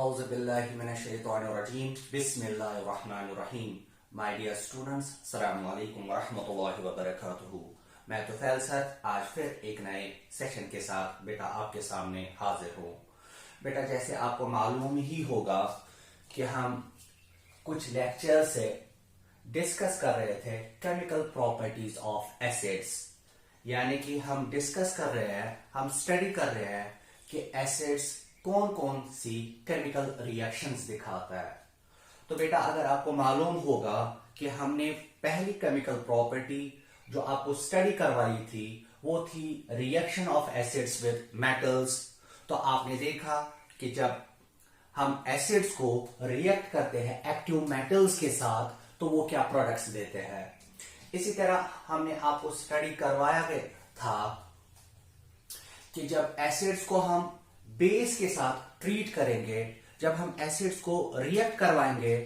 औज़ुबिल्लाहिमिनश्शैतानिर्रजीम बिस्मिल्लाहिर्रहमानिर्रहीम। My dear students, अस्सलामु अलैकुम वरहमतुल्लाहि वबरकातुहू। मैं तुफैल सर आज फिर एक नए सेशन के साथ बेटा आपके सामने हाजिर हूँ। बेटा जैसे आपको मालूम ही होगा कि हम कुछ लेक्चर से डिस्कस कर रहे थे केमिकल प्रॉपर्टीज ऑफ एसिड्स, यानी कि हम डिस्कस कर रहे हैं, हम स्टडी कर रहे हैं कि एसिड्स कौन कौन सी केमिकल रिएक्शंस दिखाता है। तो बेटा अगर आपको मालूम होगा कि हमने पहली केमिकल प्रॉपर्टी जो आपको स्टडी करवाई थी वो थी reaction of acids with metals. तो आपने देखा कि जब हम एसिड्स को रिएक्ट करते हैं एक्टिव मेटल्स के साथ तो वो क्या प्रोडक्ट्स देते हैं। इसी तरह हमने आपको स्टडी करवाया गया था कि जब एसिड्स को हम बेस के साथ ट्रीट करेंगे, जब हम एसिड्स को रिएक्ट करवाएंगे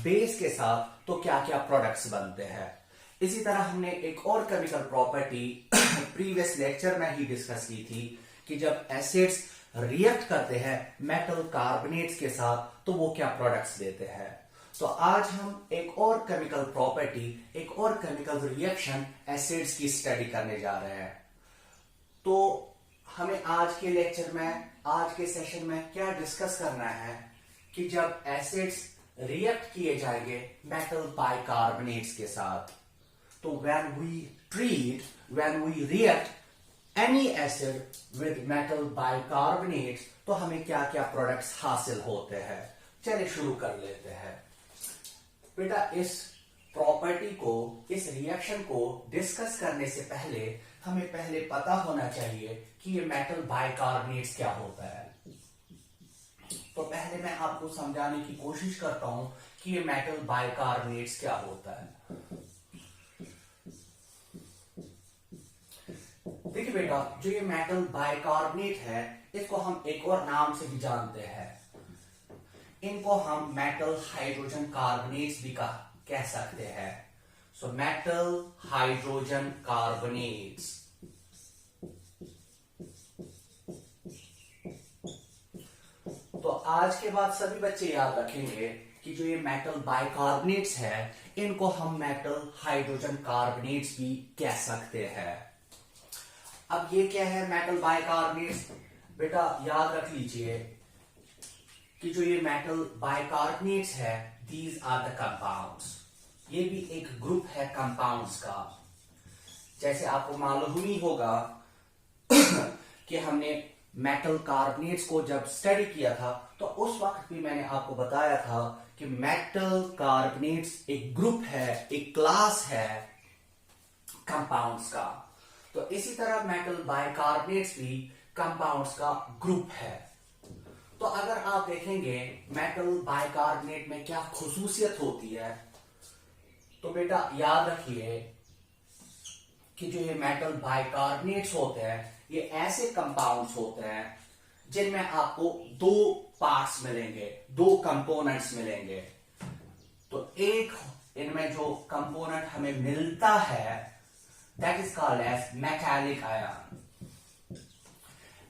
बेस के साथ तो क्या क्या प्रोडक्ट्स बनते हैं। इसी तरह हमने एक और केमिकल प्रॉपर्टी प्रीवियस लेक्चर में ही डिस्कस की थी कि जब एसिड्स रिएक्ट करते हैं मेटल कार्बोनेट्स के साथ तो वो क्या प्रोडक्ट्स देते हैं। तो आज हम एक और केमिकल प्रॉपर्टी, एक और केमिकल रिएक्शन एसिड्स की स्टडी करने जा रहे हैं। तो हमें आज के लेक्चर में, आज के सेशन में क्या डिस्कस करना है कि जब एसिड्स रिएक्ट किए जाएंगे मेटल बाइकार्बोनेट्स के साथ, तो when we react any acid with metal bicarbonates तो हमें क्या क्या प्रोडक्ट्स हासिल होते हैं। चलिए शुरू कर लेते हैं। बेटा इस प्रॉपर्टी को, इस रिएक्शन को डिस्कस करने से पहले हमें पहले पता होना चाहिए कि ये मेटल बाइकार्बोनेट्स क्या होता है। तो पहले मैं आपको समझाने की कोशिश करता हूं कि ये मेटल बाइकार्बोनेट्स क्या होता है। देखिए बेटा, जो ये मेटल बाइकार्बोनेट है इसको हम एक और नाम से भी जानते हैं। इनको हम मेटल हाइड्रोजन कार्बोनेट्स भी कह सकते हैं। So metal hydrogen carbonates. तो आज के बाद सभी बच्चे याद रखेंगे कि जो ये मेटल बाइकार्बोनेट्स है इनको हम मेटल हाइड्रोजन कार्बोनेट्स भी कह सकते हैं। अब ये क्या है मेटल बाइकार्बोनेट्स? बेटा याद रख लीजिए कि जो ये मेटल बाइकार्बोनेट्स है दीज आर द कंपाउंड्स। ये भी एक ग्रुप है कंपाउंड्स का। जैसे आपको मालूम ही होगा कि हमने मेटल कार्बोनेट्स को जब स्टडी किया था तो उस वक्त भी मैंने आपको बताया था कि मेटल कार्बोनेट्स एक ग्रुप है, एक क्लास है कंपाउंड्स का। तो इसी तरह मेटल बाइकार्बोनेट्स भी कंपाउंड्स का ग्रुप है। तो अगर आप देखेंगे मेटल बाइकार्बोनेट में क्या खुसूसियत होती है, तो बेटा याद रखिए कि जो ये मेटल बाइकार्बोनेट्स होते हैं ये ऐसे कंपाउंड्स होते हैं जिनमें आपको दो पार्ट्स मिलेंगे, दो कंपोनेंट्स मिलेंगे। तो एक इनमें जो कंपोनेंट हमें मिलता है that is called as metallic ion,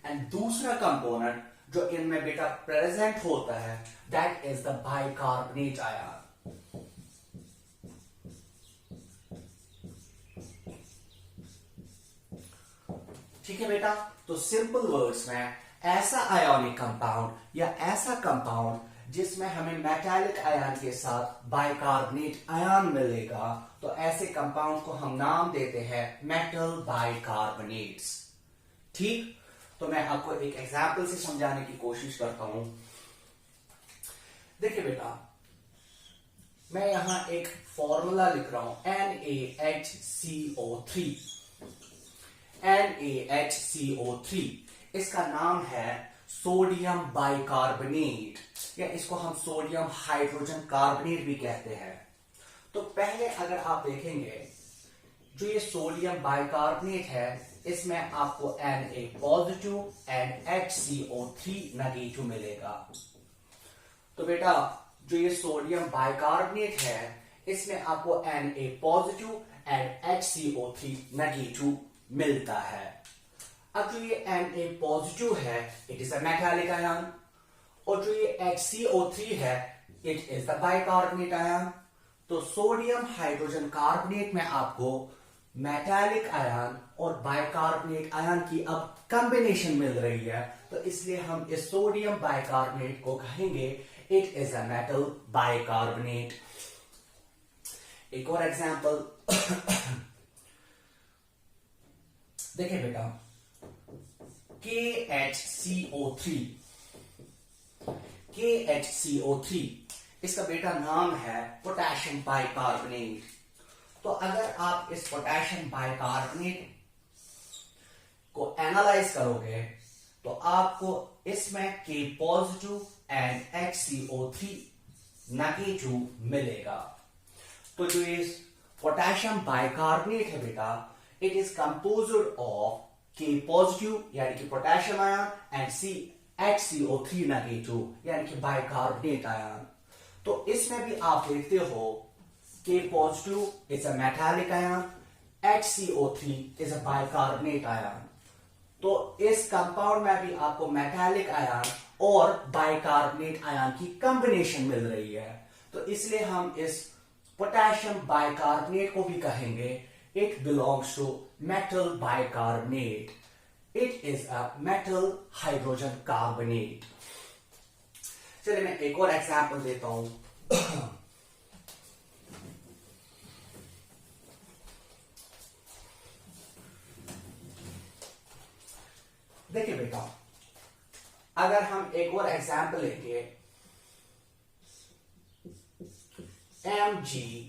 and दूसरा कंपोनेंट जो इनमें बेटा प्रेजेंट होता है that is the bicarbonate ion. ठीक है बेटा, तो सिंपल वर्ड्स में ऐसा आयोनिक कंपाउंड या ऐसा कंपाउंड जिसमें हमें मेटालिक आयन के साथ बाइकार्बोनेट आयन मिलेगा तो ऐसे कंपाउंड को हम नाम देते हैं मेटल बाइकार्बोनेट्स। ठीक, तो मैं आपको एक एग्जाम्पल से समझाने की कोशिश करता हूं। देखिए बेटा, मैं यहां एक फॉर्मूला लिख रहा हूं NaHCO3। NaHCO3 इसका नाम है सोडियम बाइकार्बोनेट, या इसको हम सोडियम हाइड्रोजन कार्बोनेट भी कहते हैं। तो पहले अगर आप देखेंगे जो ये सोडियम बाइकार्बोनेट है इसमें आपको Na positive and HCO3 negative मिलेगा। तो बेटा जो ये सोडियम बाइकार्बोनेट है इसमें आपको Na positive and HCO3 negative मिलता है। अब जो ये Na पॉजिटिव है it is a metallic ion, और जो ये HCO3 है, it is the bicarbonate ion. तो सोडियम हाइड्रोजन कार्बोनेट में आपको मेटालिक आयन और बाइकार्बोनेट आयन की अब कॉम्बिनेशन मिल रही है, तो इसलिए हम इस सोडियम बाइकार्बोनेट को कहेंगे it is a metal bicarbonate. एक और एग्जांपल देखिए बेटा, KHCO3, KHCO3 इसका बेटा नाम है पोटेशियम बाइकार्बोनेट। तो अगर आप इस पोटेशियम बाइकार्बोनेट को एनालाइज करोगे तो आपको इसमें K positive and HCO3 negative मिलेगा। तो जो इस पोटेशियम बाइकार्बोनेट है बेटा, it is composed of K positive यानी कि potassium ion and HCO3 negative यानी कि बाइकार्बोनेट आयन। तो इसमें भी आप देखते हो K positive is a metallic ion, HCO3 is a bicarbonate ion. तो इस कंपाउंड में भी आपको मेटालिक आयन और बाइकार्बोनेट आयन की कॉम्बिनेशन मिल रही है, तो इसलिए हम इस पोटेशियम बाइकार्बोनेट को भी कहेंगे it belongs to metal bicarbonate, it is a metal hydrogen carbonate. चलिए मैं एक और एग्जांपल देता हूं। देखिए बेटा, अगर हम एक और एग्जांपल लेंगे MgHCO3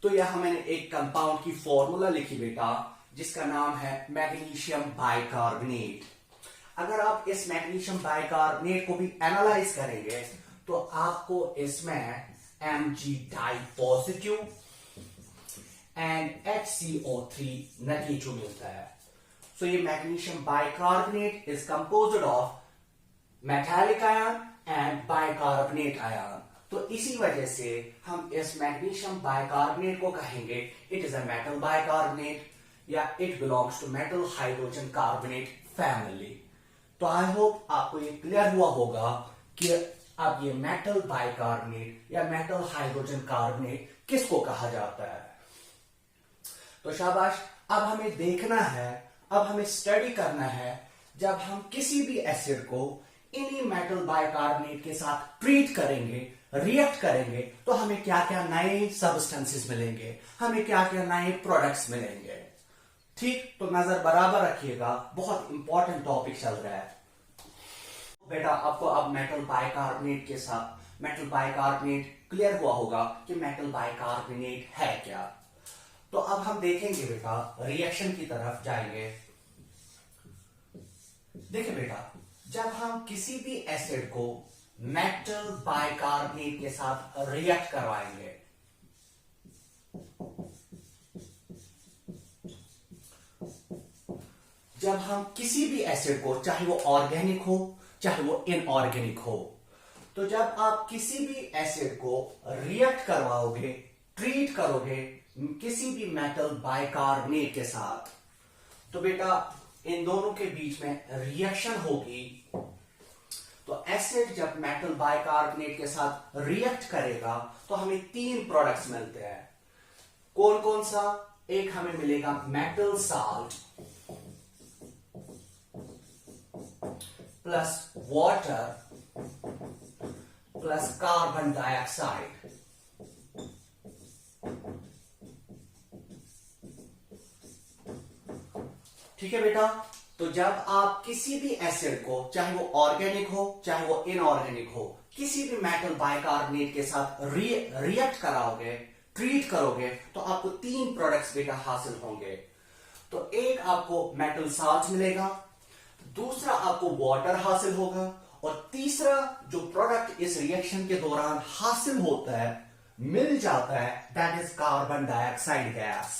तो यहां मैंने एक कंपाउंड की फॉर्मूला लिखी बेटा, जिसका नाम है मैग्नीशियम बाइकार्बोनेट। अगर आप इस मैग्नीशियम बाइकार्बोनेट को भी एनालाइज करेंगे तो आपको इसमें Mg di positive and HCO3 negative मिलता है। सो ये magnesium bicarbonate is composed of metallic ion and bicarbonate ion. तो इसी वजह से हम इस मैग्नीशियम बाइकार्बोनेट को कहेंगे it is a metal bicarbonate या it belongs to metal hydrogen carbonate family. तो आई होप आपको ये क्लियर हुआ होगा कि अब ये मेटल बाइकार्बोनेट या मेटल हाइड्रोजन कार्बोनेट किसको कहा जाता है। तो शाबाश, अब हमें देखना है, अब हमें स्टडी करना है, जब हम किसी भी एसिड को इन्हीं मेटल बाइकार्बोनेट के साथ ट्रीट करेंगे, रिएक्ट करेंगे, तो हमें क्या क्या नए सब्सटेंसेस मिलेंगे, हमें क्या क्या नए प्रोडक्ट्स मिलेंगे। ठीक, तो नजर बराबर रखिएगा, बहुत इंपॉर्टेंट टॉपिक चल रहा है बेटा। आपको अब मेटल बाइकार्बोनेट के साथ मेटल बाइकार्बोनेट क्लियर हुआ होगा कि मेटल बाइकार्बोनेट है क्या। तो अब हम देखेंगे बेटा, रिएक्शन की तरफ जाएंगे। देखिए बेटा, जब हम किसी भी एसिड को मेटल बाइकार्बोनेट के साथ रिएक्ट करवाएंगे, जब हम किसी भी एसिड को, चाहे वो ऑर्गेनिक हो चाहे वो इनऑर्गेनिक हो, तो जब आप किसी भी एसिड को रिएक्ट करवाओगे, ट्रीट करोगे किसी भी मेटल बाइकार्बोनेट के साथ, तो बेटा इन दोनों के बीच में रिएक्शन होगी। तो एसिड जब मेटल बाइकार्बोनेट के साथ रिएक्ट करेगा तो हमें तीन प्रोडक्ट्स मिलते हैं। कौन कौन सा? एक हमें मिलेगा metal salt plus water plus carbon dioxide. ठीक है बेटा, तो जब आप किसी भी एसिड को, चाहे वो ऑर्गेनिक हो चाहे वो इनऑर्गेनिक हो, किसी भी मेटल बाइकार्बोनेट के साथ रिएक्ट कराओगे, ट्रीट करोगे, तो आपको तीन प्रोडक्ट्स बेटा हासिल होंगे। तो एक आपको मेटल साल्ट मिलेगा, दूसरा आपको वाटर हासिल होगा, और तीसरा जो प्रोडक्ट इस रिएक्शन के दौरान हासिल होता है, मिल जाता है, that is carbon dioxide gas.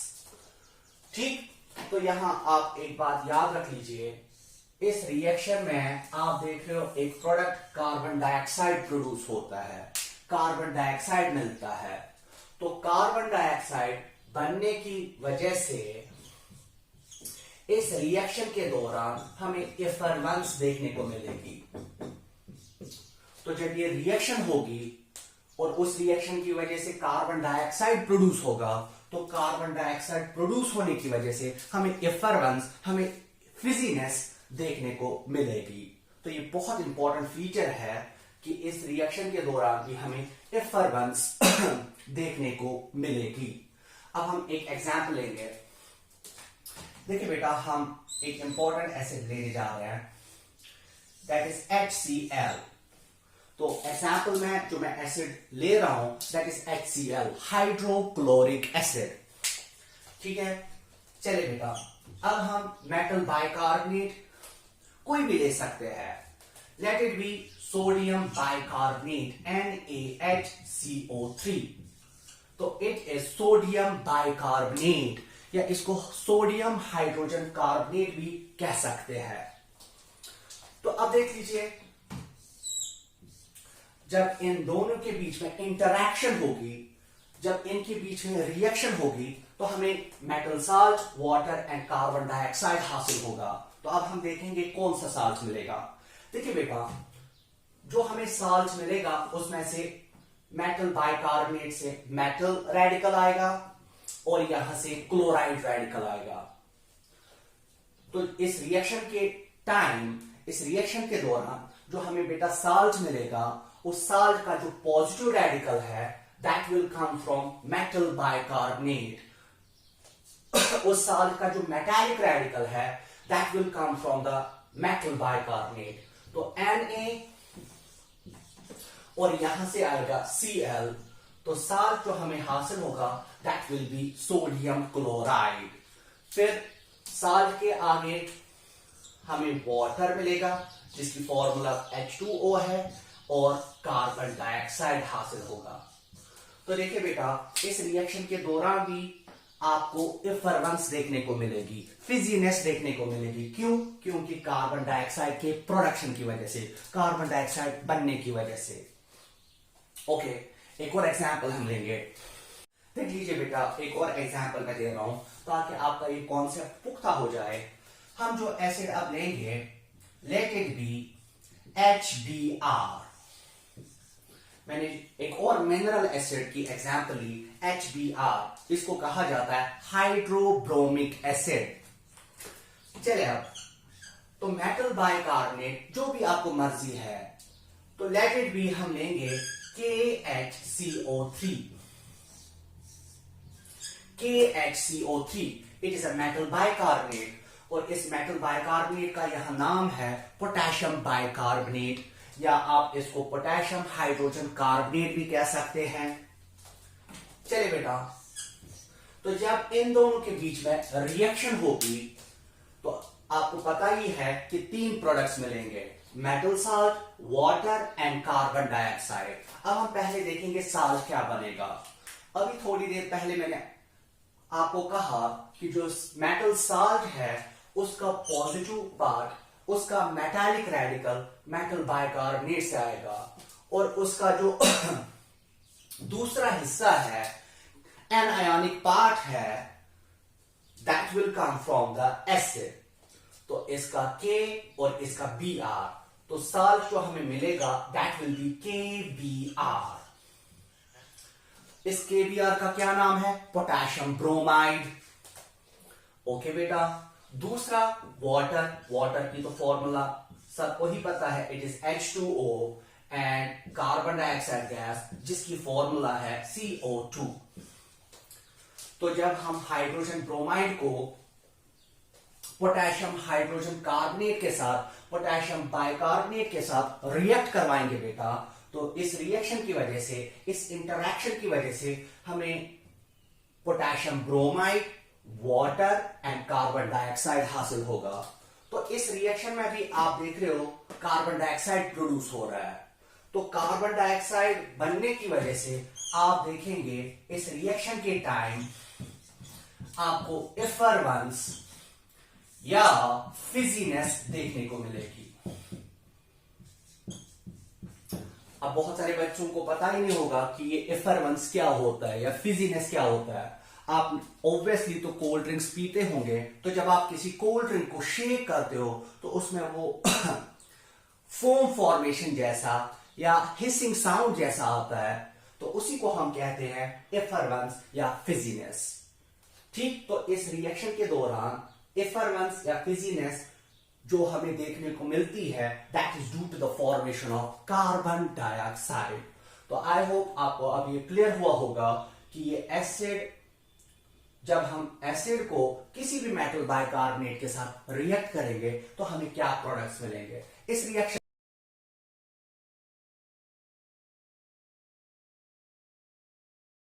ठीक, तो यहां आप एक बात याद रख लीजिए, इस रिएक्शन में आप देख रहे हो एक प्रोडक्ट कार्बन डाइऑक्साइड प्रोड्यूस होता है, कार्बन डाइऑक्साइड मिलता है। तो कार्बन डाइऑक्साइड बनने की वजह से इस रिएक्शन के दौरान हमें इफरवेंस देखने को मिलेगी। तो जब ये रिएक्शन होगी और उस रिएक्शन की वजह से कार्बन डाइऑक्साइड प्रोड्यूस होगा, तो कार्बन डाइऑक्साइड प्रोड्यूस होने की वजह से हमें इफरवेंस, हमें फिजीनेस देखने को मिलेगी। तो ये बहुत इंपॉर्टेंट फीचर है कि इस रिएक्शन के दौरान भी हमें इफरवेंस देखने को मिलेगी। अब हम एक एग्जांपल लेंगे। देखिए बेटा, हम एक इंपॉर्टेंट एसिड लेने जा रहे हैं, दैट इज HCl। तो एग्जांपल में जो मैं एसिड ले रहा हूं that is HCl, hydrochloric acid. ठीक है, चलिए बेटा, अब हम मेटल बाइकार्बोनेट कोई भी ले सकते हैं। Let it be sodium bicarbonate NaHCO3। तो इट इज सोडियम बाइकार्बोनेट, या इसको सोडियम हाइड्रोजन कार्बोनेट भी कह सकते हैं। तो अब देख लीजिए, जब इन दोनों के बीच में इंटरैक्शन होगी, जब इनके बीच में रिएक्शन होगी, तो हमें metal salt, water and carbon dioxide हासिल होगा। तो अब हम देखेंगे कौन सा साल्ट मिलेगा। देखिए बेटा, जो हमें साल्ट मिलेगा उसमें से मेटल बाइकार्बोनेट से मेटल रेडिकल आएगा और यहां से क्लोराइड रेडिकल आएगा। तो इस रिएक्शन के टाइम, इस रिएक्शन के दौरान जो हमें बेटा साल्ट मिलेगा, उस साल्ट का जो पॉजिटिव रेडिकल है that will come from metal bicarbonate. उस साल्ट का जो मेटालिक रेडिकल है that will come from the metal bicarbonate. तो Na और यहां से आएगा Cl। तो साल्ट जो हमें हासिल होगा that will be sodium chloride. फिर साल्ट के आगे हमें वाटर मिलेगा जिसकी फॉर्मूला H2O है और कार्बन डाइऑक्साइड हासिल होगा। तो देखिए बेटा, इस रिएक्शन के दौरान भी आपको इफरवेंस देखने को मिलेगी, फिजीनेस देखने को मिलेगी। क्यों? क्योंकि कार्बन डाइऑक्साइड के प्रोडक्शन की वजह से, कार्बन डाइऑक्साइड बनने की वजह से। ओके, एक और एग्जांपल हम लेंगे। देख लीजिए बेटा, एक और एग्जांपल मैं दे रहा हूं ताकि आपका ये कॉन्सेप्ट पुख्ता हो जाए। हम जो एसिड अब लेंगे, लेट इट बी HBr। मैंने एक और मिनरल एसिड की एग्जांपल ली, HBr। इसको कहा जाता है हाइड्रोब्रोमिक एसिड। चलिए, अब तो मेटल बाइकार्बोनेट जो भी आपको मर्जी है, तो लेट इट बी हम लेंगे KHCO3। KHCO3 it is a metal bicarbonate, और इस मेटल बाइकार्बोनेट का यहां नाम है पोटेशियम बाइकार्बोनेट, या आप इसको पोटेशियम हाइड्रोजन कार्बोनेट भी कह सकते हैं। चलिए बेटा, तो जब इन दोनों के बीच में रिएक्शन होगी तो आपको पता ही है कि 3 प्रोडक्ट्स मिलेंगे, metal salt, water and carbon dioxide. अब हम पहले देखेंगे साल्ट क्या बनेगा। अभी थोड़ी देर पहले मैंने आपको कहा कि जो मेटल साल्ट है उसका पॉजिटिव पार्ट, उसका मेटालिक रेडिकल मेटल बाइकार्बोनेट से आएगा, और उसका जो दूसरा हिस्सा है, एनायोनिक पार्ट है, that will come from the acid. तो इसका K और इसका Br, तो साल्ट जो हमें मिलेगा दैट विल बी KBr। इस KBr का क्या नाम है? Potassium bromide. ओके बेटा, दूसरा वाटर, वाटर की तो फॉर्मूला सबको ही पता है, it is H2O and carbon dioxide gas जिसकी फॉर्मूला है CO2। तो जब हम हाइड्रोजन ब्रोमाइड को पोटेशियम हाइड्रोजन कार्बोनेट के साथ, पोटेशियम बाइकार्बोनेट के साथ रिएक्ट करवाएंगे बेटा, तो इस रिएक्शन की वजह से, इस इंटरैक्शन की वजह से हमें potassium bromide, water and carbon dioxide हासिल होगा। तो इस रिएक्शन में भी आप देख रहे हो कार्बन डाइऑक्साइड प्रोड्यूस हो रहा है। तो कार्बन डाइऑक्साइड बनने की वजह से आप देखेंगे इस रिएक्शन के टाइम आपको इफरवेंस या फिजीनेस देखने को मिलेगी। अब बहुत सारे बच्चों को पता ही नहीं होगा कि ये इफरवेंस क्या होता है या फिजीनेस क्या होता है। आप ऑब्वियसली तो कोल्ड ड्रिंक्स पीते होंगे, तो जब आप किसी कोल्ड ड्रिंक को शेक करते हो तो उसमें वो फोम फॉर्मेशन जैसा या हिसिंग साउंड जैसा आता है, तो उसी को हम कहते हैं एफरवेंस या फिजीनेस। ठीक, तो इस रिएक्शन के दौरान एफरवेंस या फिजीनेस जो हमें देखने को मिलती है, that is due to the formation of carbon dioxide. तो आई होप आपको अब ये क्लियर हुआ होगा कि ये एसिड, जब हम एसिड को किसी भी मेटल बाइकार्बोनेट के साथ रिएक्ट करेंगे तो हमें क्या प्रोडक्ट्स मिलेंगे। इस रिएक्शन